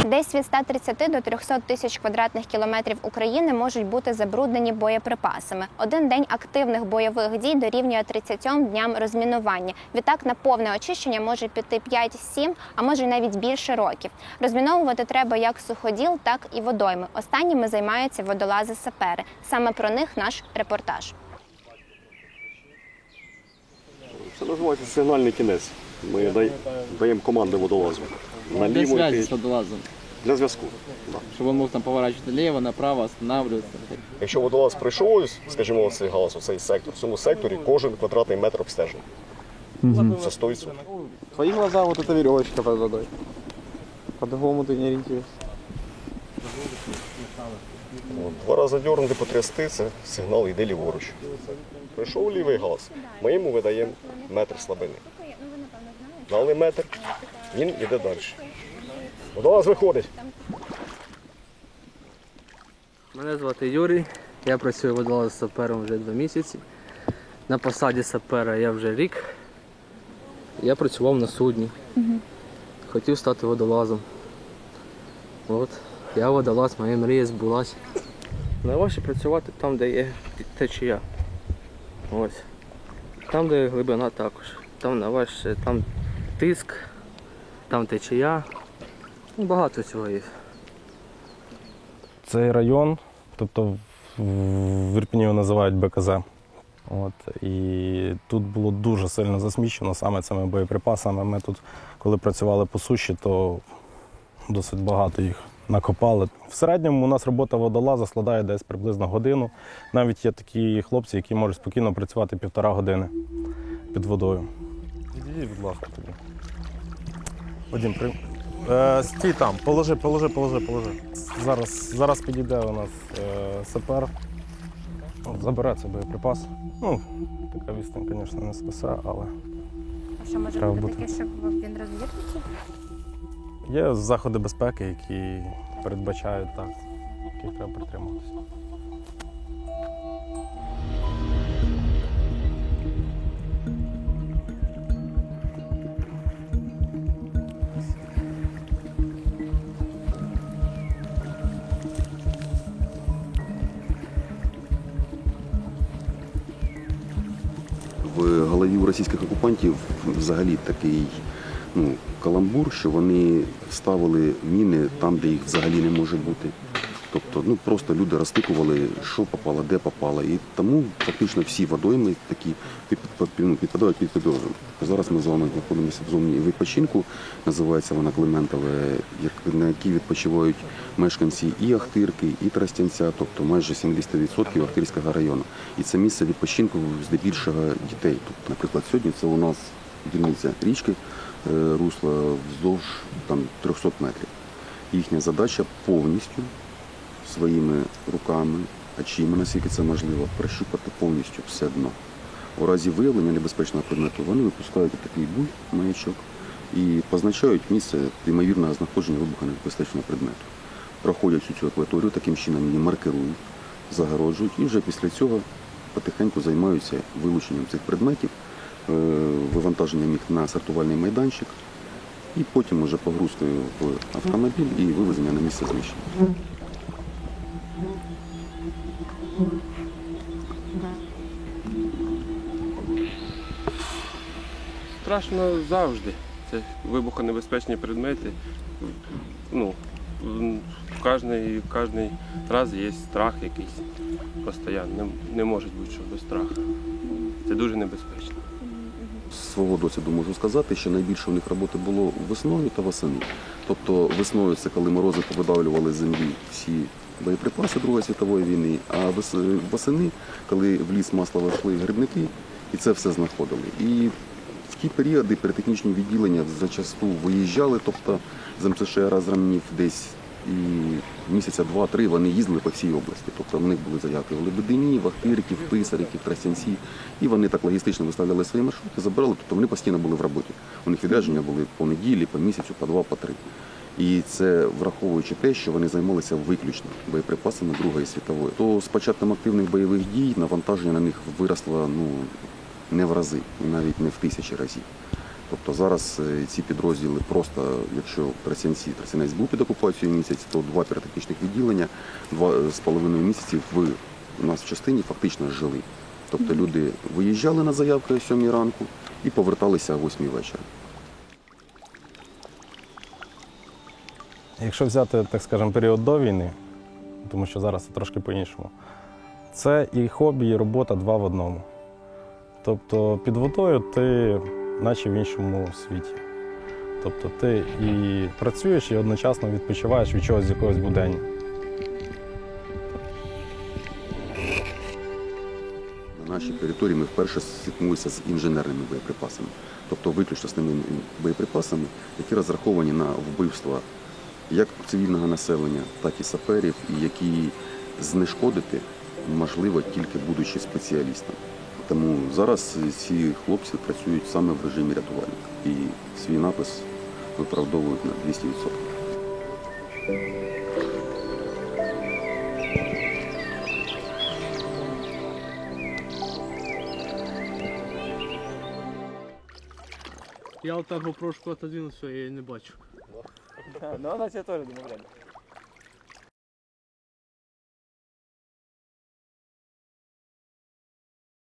Десь від 130 до 300 тисяч квадратних кілометрів України можуть бути забруднені боєприпасами. Один день активних бойових дій дорівнює 37 дням розмінування. Відтак на повне очищення може піти 5-7, а може й навіть більше років. Розміновувати треба як суходіл, так і водойми. Останніми займаються водолази-сапери. Саме про них наш репортаж. Це називається сигнальний кінець. Ми даємо команди водолазу. Для связи з водолазом. Для зв'язку. Да. Щоб він мог там поворачувати ліво, направо, останавливатися. Якщо водолаз пройшов ось, скажімо, цей галас, у цей сектор, в цьому секторі кожен квадратний метр обстежений. Це 100%. Твои глаза вот эта веревочка под водой. По-другому ты не ориентируешься. Два рази дьорнути, потрясти, це сигнал йде ліворуч. Прийшов лівий галас, ми йому видаємо метр слабини. Дали метр, він йде далі. Водолаз виходить. Мене звати Юрій, я працюю водолазом-сапером вже 2 місяці. На посаді сапера я вже рік. Я працював на судні. Хотів стати водолазом. От, я водолаз, моя мрія збулася. Найважче працювати там, де є течія. Ось. Там, де глибина також. Там найважче, там тиск, там течія. Багато цього є. Цей район, тобто в Ірпені його називають БКЗ. І тут було дуже сильно засмічено саме цими боєприпасами. Ми тут, коли працювали по суші, то досить багато їх накопали. В середньому у нас робота водолаза складає десь приблизно годину. Навіть є такі хлопці, які можуть спокійно працювати 1,5 години під водою. Відійдіть, будь ласка, тоді. Вадим, стій там, положи. Зараз підійде у нас сапер, забере цей боєприпас. Ну, така відстань, звісно, не спасе, але А що може бути таке, щоб він розвідувався? є заходи безпеки, які передбачають так, яких треба притримуватися. В голові у російських окупантів взагалі такий каламбур, що вони ставили міни там, де їх взагалі не може бути. Тобто просто люди розтикували, що попало, де попало. І тому фактично всі водойми такі підпадають під підозру. Зараз ми з вами знаходимося в зоні відпочинку, називається вона Климентове, на якій відпочивають мешканці і Ахтирки, і Тростянця, тобто майже 70% Ахтирського району. І це місце відпочинку здебільшого дітей. Тобто, наприклад, сьогодні це у нас дільниця річки, русло вздовж 300 метрів. Їхня задача повністю своїми руками, очима, наскільки це можливо, прощупати повністю все дно. У разі виявлення небезпечного предмету вони випускають такий буй, маячок, і позначають місце ймовірного знаходження вибухонебезпечного предмету. Проходять всю цю акваторію, таким чином її маркирують, загороджують і вже після цього потихеньку займаються вилученням цих предметів, вивантаженням їх на сортувальний майданчик і потім уже погрузкою в автомобіль і вивезення на місце знищення. Страшно завжди. Це вибухонебезпечні предмети. Кожен раз є страх якийсь постійно. Не може бути, що без страху. Це дуже небезпечно. З свого досвіду можу сказати, що найбільше у них роботи було весною та восени. Тобто весною це коли морози повидавлювали з землі всі боєприпаси Другої світової війни, а восени, коли в ліс масово йшли грибники, і це все знаходили. І в ті періоди піротехнічні відділення зачасту виїжджали, тобто з МЦШ розрамнів десь і місяця 2-3 вони їздили по всій області. Тобто в них були заявки в Лебедині, в Ахтирці, в Писарівці, в Тростянці. І вони так логістично виставляли свої маршрути, забирали, тобто вони постійно були в роботі. У них відрядження були по неділі, по місяцю, по 2, по 3. І це враховуючи те, що вони займалися виключно боєприпасами Другої світової. То з початком активних бойових дій навантаження на них виросло не в рази, і навіть не в 1000 разів. Тобто зараз ці підрозділи просто, якщо Тростянець був під окупацією місяць, то 2 піротехнічних відділення 2,5 місяці у нас в частині фактично жили. Тобто люди виїжджали на заявки о 7 ранку і поверталися о 8 вечора. Якщо взяти, так скажемо, період до війни, тому що зараз це трошки по-іншому, це і хобі, і робота 2 в одному. Тобто під водою ти наче в іншому світі. Тобто ти і працюєш, і одночасно відпочиваєш від чогось з якогось будення. На нашій території ми вперше зіткнулися з інженерними боєприпасами, тобто виключно з тими боєприпасами, які розраховані на вбивства як цивільного населення, так і саперів, і які знешкодити можливо тільки будучи спеціалістом. Тому зараз ці хлопці працюють саме в режимі рятувальника і свій напис виправдовують на 200%. Я отак попрошу отодвинув, все, я її не бачу. Ну, вона тебе теж домовляє.